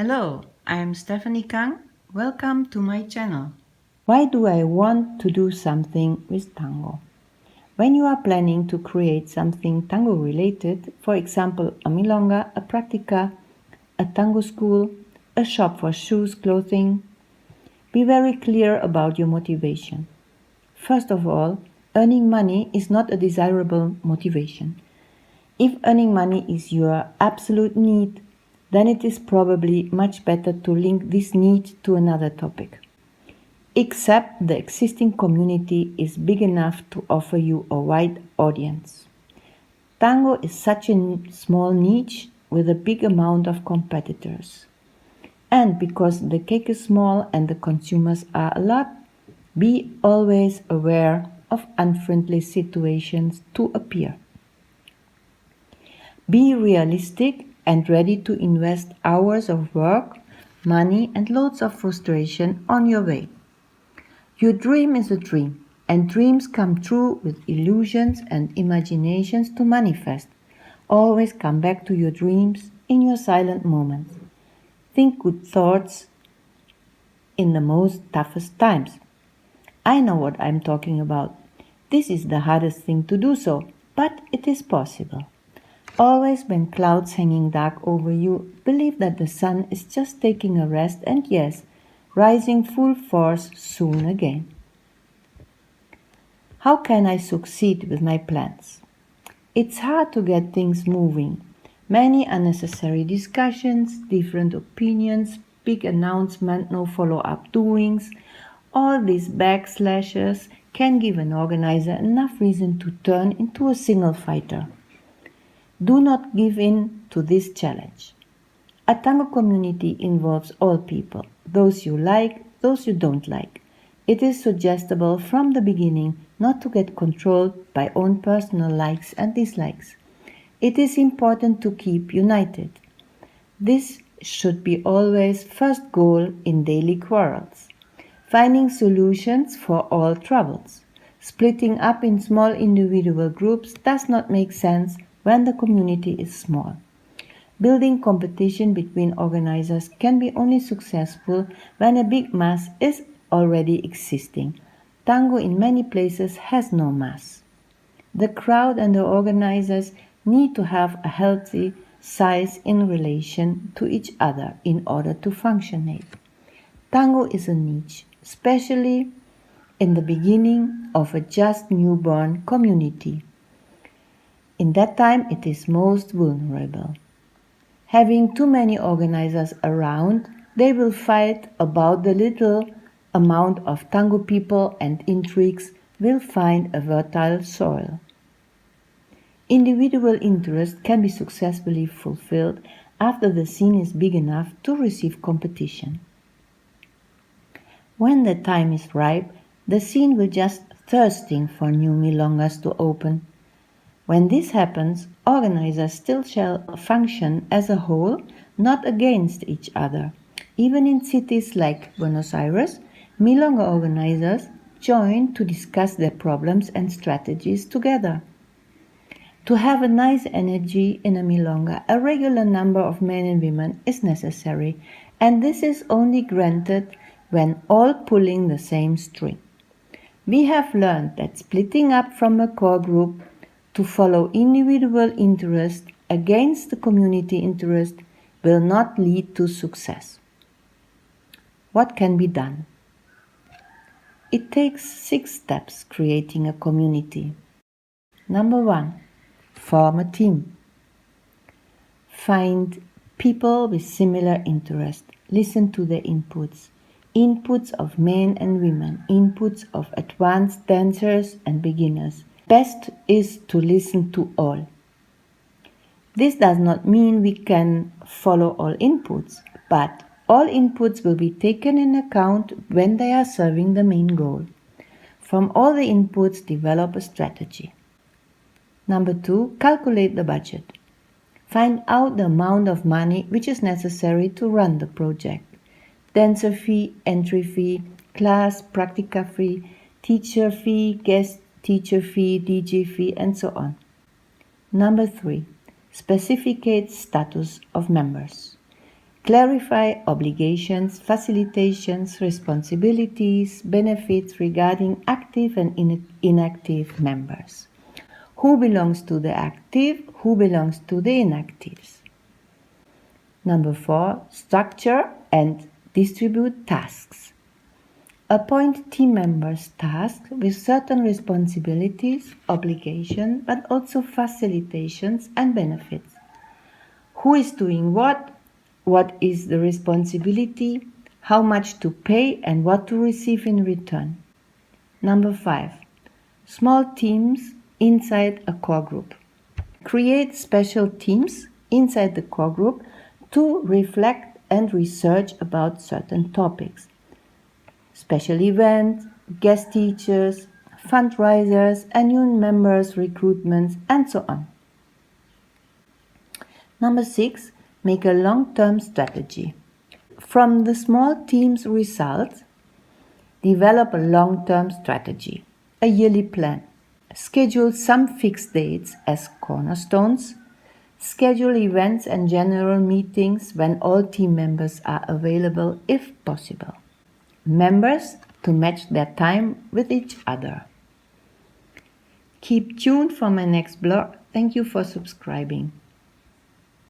Hello, I'm Stefani Kang. Welcome to my channel. Why do I want to do something with tango? When you are planning to create something tango related, for example, a milonga, a practica, a tango school, a shop for shoes, clothing, be very clear about your motivation. First of all, earning money is not a desirable motivation. If earning money is your absolute need, then it is probably much better to link this need to another topic. Except the existing community is big enough to offer you a wide audience. Tango is such a small niche with a big amount of competitors. And because the cake is small and the consumers are a lot, be always aware of unfriendly situations to appear. Be realistic and ready to invest hours of work, money, and loads of frustration on your way. Your dream is a dream, and dreams come true with illusions and imaginations to manifest. Always come back to your dreams in your silent moments. Think good thoughts in the most toughest times. I know what I'm talking about. This is the hardest thing to do so, but it is possible. Always when clouds hanging dark over you, believe that the sun is just taking a rest and yes, rising full force soon again. How can I succeed with my plans? It's hard to get things moving. Many unnecessary discussions, different opinions, big announcement, no follow-up doings. All these backslashes can give an organizer enough reason to turn into a single fighter. Do not give in to this challenge. A tango community involves all people, those you like, those you don't like. It is suggestible from the beginning not to get controlled by own personal likes and dislikes. It is important to keep united. This should be always first goal in daily quarrels. Finding solutions for all troubles. Splitting up in small individual groups does not make sense when the community is small. Building competition between organizers can be only successful when a big mass is already existing. Tango in many places has no mass. The crowd and the organizers need to have a healthy size in relation to each other in order to functionate. Tango is a niche, especially in the beginning of a just newborn community. In that time, it is most vulnerable. Having too many organizers around, they will fight about the little amount of tango people and intrigues will find a fertile soil. Individual interest can be successfully fulfilled after the scene is big enough to receive competition. When the time is ripe, the scene will just thirsting for new milongas to open. When this happens, organizers still shall function as a whole, not against each other. Even in cities like Buenos Aires, milonga organizers join to discuss their problems and strategies together. To have a nice energy in a milonga, a regular number of men and women is necessary, and this is only granted when all pulling the same string. We have learned that splitting up from a core group to follow individual interest against the community interest will not lead to success. What can be done? It takes 6 steps creating a community. Number 1, form a team. Find people with similar interest. Listen to their inputs. Inputs of men and women, inputs of advanced dancers and beginners. Best is to listen to all. This does not mean we can follow all inputs, but all inputs will be taken in account when they are serving the main goal. From all the inputs, develop a strategy. Number 2, calculate the budget. Find out the amount of money which is necessary to run the project. Dancer fee, entry fee, class, practica fee, teacher fee, guest teacher fee, DJ fee, and so on. Number 3, Specificate status of members. Clarify obligations, facilitations, responsibilities, benefits regarding active and inactive members. Who belongs to the active? Who belongs to the inactives? Number 4, structure and distribute tasks. Appoint team members tasked with certain responsibilities, obligations, but also facilitations and benefits. Who is doing what? What is the responsibility? How much to pay and what to receive in return? Number 5, small teams inside a core group. Create special teams inside the core group to reflect and research about certain topics. Special events, guest teachers, fundraisers, and new members recruitments, and so on. Number 6, make a long-term strategy. From the small team's results, develop a long-term strategy, a yearly plan. Schedule some fixed dates as cornerstones. Schedule events and general meetings when all team members are available if possible. Members to match their time with each other. Keep tuned for my next blog. Thank you for subscribing.